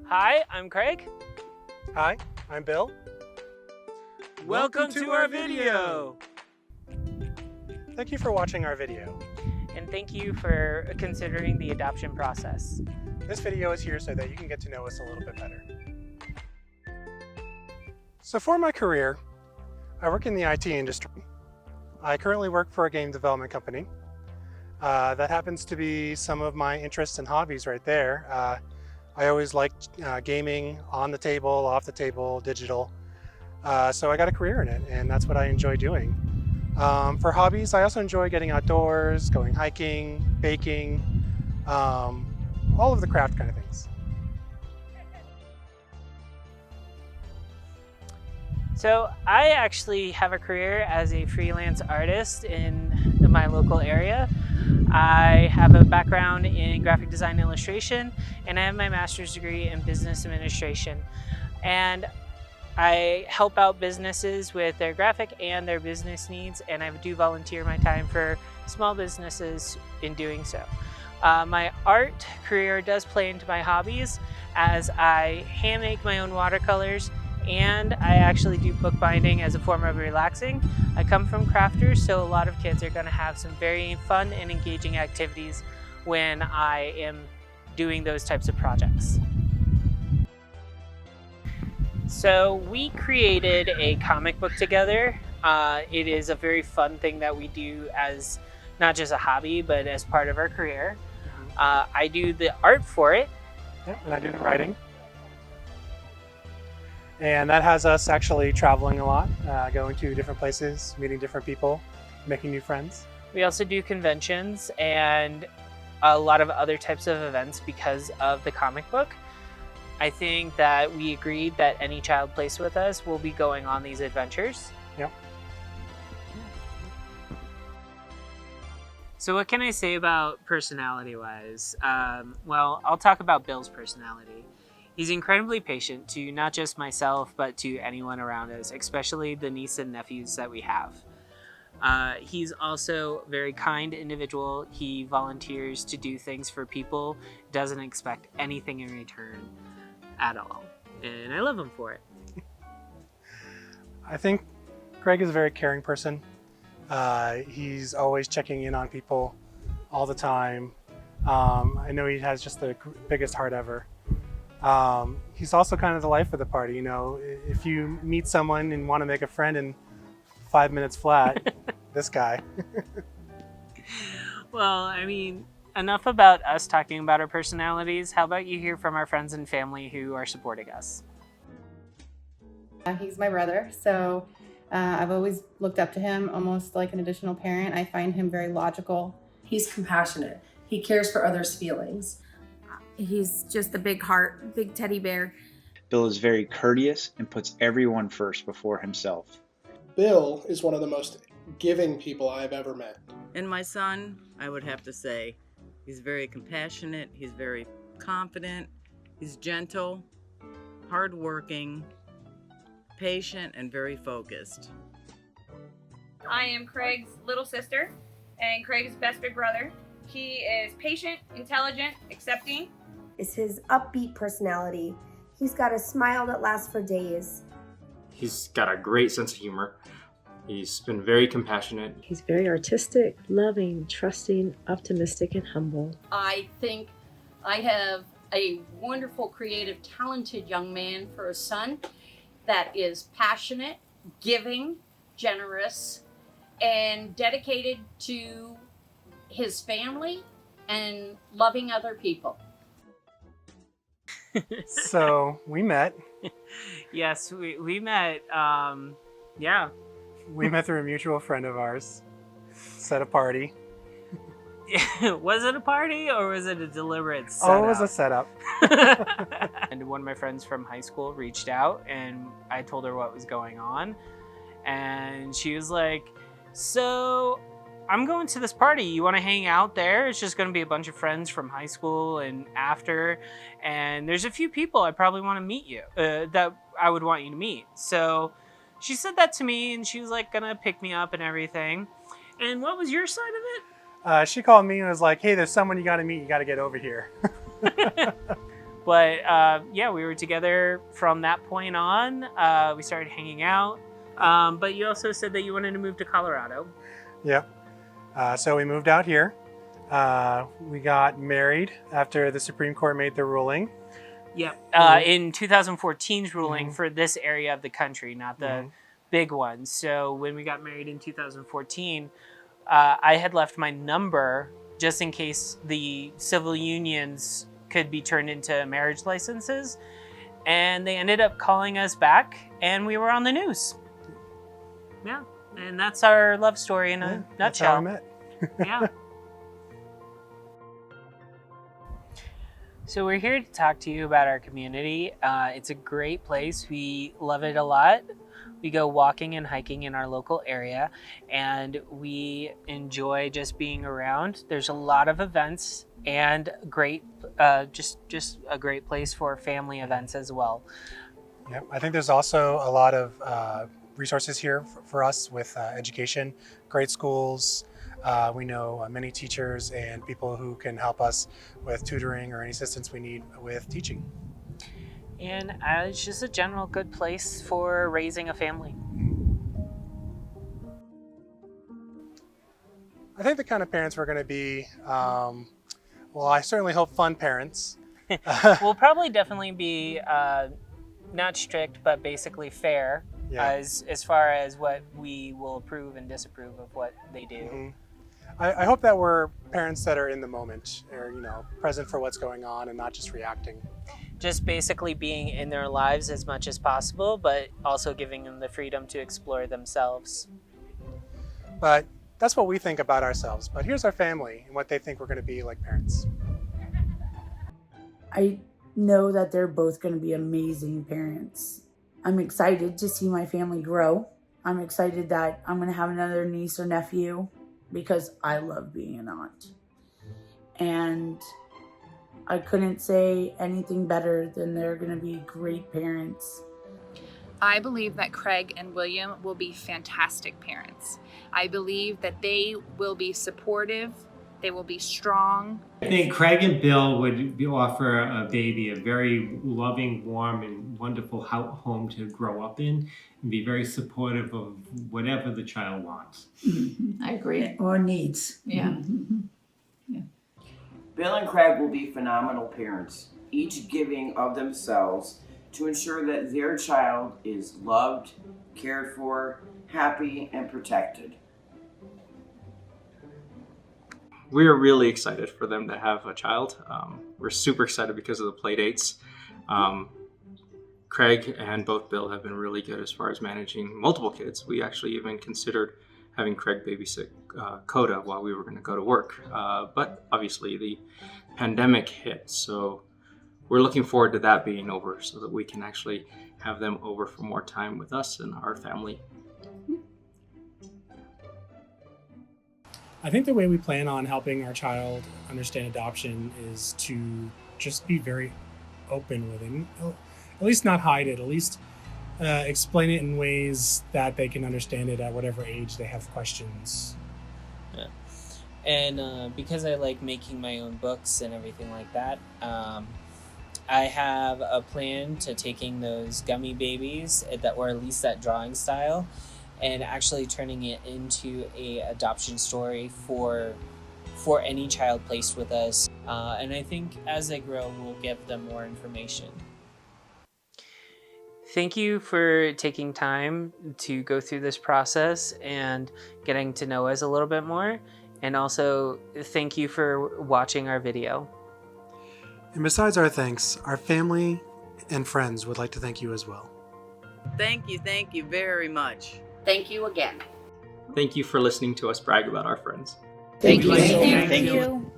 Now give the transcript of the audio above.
Hi, I'm Craig. Hi, I'm Bill. Welcome to our video. Thank you for watching our video. And thank you for considering the adoption process. This video is here so that you can get to know us a little bit better. So for my career, I work in the IT industry. I currently work for a game development company. That happens to be some of my interests and hobbies right there. I always liked gaming on the table, off the table, digital. So I got a career in it, and that's what I enjoy doing. For hobbies, I also enjoy getting outdoors, going hiking, baking, all of the craft kind of things. So I actually have a career as a freelance artist in my local area. I have a background in graphic design and illustration, and I have my master's degree in business administration. And I help out businesses with their graphic and their business needs, and I do volunteer my time for small businesses in doing so. My art career does play into my hobbies as I hand make my own watercolors, and I actually do bookbinding as a form of relaxing. I come from crafters, so a lot of kids are going to have some very fun and engaging activities when I am doing those types of projects. So we created a comic book together. It is a very fun thing that we do as not just a hobby, but as part of our career. I do the art for it. Yeah, and I do the writing. And that has us actually traveling a lot, going to different places, meeting different people, making new friends. We also do conventions and a lot of other types of events because of the comic book. I think that we agreed that any child placed with us will be going on these adventures. Yep. So what can I say about personality-wise? Well, I'll talk about Bill's personality. He's incredibly patient to not just myself, but to anyone around us, especially the niece and nephews that we have. He's also a very kind individual. He volunteers to do things for people, doesn't expect anything in return at all. And I love him for it. I think Craig is a very caring person. He's always checking in on people all the time. I know he has just the biggest heart ever. He's also kind of the life of the party. You know, if you meet someone and want to make a friend in 5 minutes flat, this guy. Well, I mean, enough about us talking about our personalities. How about you hear from our friends and family who are supporting us? He's my brother, so I've always looked up to him almost like an additional parent. I find him very logical. He's compassionate. He cares for others' feelings. He's just a big heart, big teddy bear. Bill is very courteous and puts everyone first before himself. Bill is one of the most giving people I've ever met. And my son, I would have to say, he's very compassionate, he's very confident, he's gentle, hardworking, patient, and very focused. I am Craig's little sister and Craig's best big brother. He is patient, intelligent, accepting. Is his upbeat personality. He's got a smile that lasts for days. He's got a great sense of humor. He's been very compassionate. He's very artistic, loving, trusting, optimistic, and humble. I think I have a wonderful, creative, talented young man for a son that is passionate, giving, generous, and dedicated to his family and loving other people. So we met. Yes, we met. Yeah. We met through a mutual friend of ours. Set a party. Was it a party or was it a deliberate setup? Oh, it was a setup. And one of my friends from high school reached out and I told her what was going on. And she was like, so I'm going to this party. You want to hang out there? It's just going to be a bunch of friends from high school and after. And there's a few people I probably want to meet you, that I would want you to meet. So she said that to me and she was like going to pick me up and everything. And what was your side of it? She called me and was like, hey, there's someone you got to meet. You got to get over here. But yeah, we were together from that point on. We started hanging out. But you also said that you wanted to move to Colorado. Yep. So we moved out here. We got married after the Supreme Court made the ruling. Yep. In 2014's ruling for this area of the country, not the big one. So when we got married in 2014, I had left my number just in case the civil unions could be turned into marriage licenses. And they ended up calling us back, and we were on the news. Yeah. And that's our love story in a nutshell. That's how we met. Yeah. So we're here to talk to you about our community. It's a great place. We love it a lot. We go walking and hiking in our local area, and we enjoy just being around. There's a lot of events and great, just a great place for family events as well. Yep. I think there's also a lot of resources here for us with education, great schools. We know many teachers and people who can help us with tutoring or any assistance we need with teaching. And it's just a general good place for raising a family. I think the kind of parents we're going to be, well, I certainly hope fun parents. We'll probably definitely be not strict, but basically fair as far as what we will approve and disapprove of what they do. I hope that we're parents that are in the moment, or present for what's going on and not just reacting. Just basically being in their lives as much as possible, but also giving them the freedom to explore themselves. But that's what we think about ourselves. But here's our family and what they think we're going to be like parents. I know that they're both going to be amazing parents. I'm excited to see my family grow. I'm excited that I'm going to have another niece or nephew because I love being an aunt. And I couldn't say anything better than they're going to be great parents. I believe that Craig and William will be fantastic parents. I believe that they will be supportive, they will be strong. I think Craig and Bill would offer a baby a very loving, warm, and wonderful home to grow up in and be very supportive of whatever the child wants. I agree. Or needs. Yeah. Bill and Craig will be phenomenal parents, each giving of themselves to ensure that their child is loved, cared for, happy, and protected. We're really excited for them to have a child. We're super excited because of the play dates. Craig and both Bill have been really good as far as managing multiple kids. We actually even considered having Craig babysit Coda while we were going to go to work. But obviously the pandemic hit, so we're looking forward to that being over so that we can actually have them over for more time with us and our family. I think the way we plan on helping our child understand adoption is to just be very open with it. At least not hide it, at least explain it in ways that they can understand it at whatever age they have questions. Yeah. And because I like making my own books and everything like that, I have a plan to taking those gummy babies or at least that drawing style, and actually turning it into a adoption story for any child placed with us. And I think as they grow, we'll give them more information. Thank you for taking time to go through this process and getting to know us a little bit more. And also, thank you for watching our video. And besides our thanks, our family and friends would like to thank you as well. Thank you very much. Thank you again. Thank you for listening to us brag about our friends. Thank you. Thank you.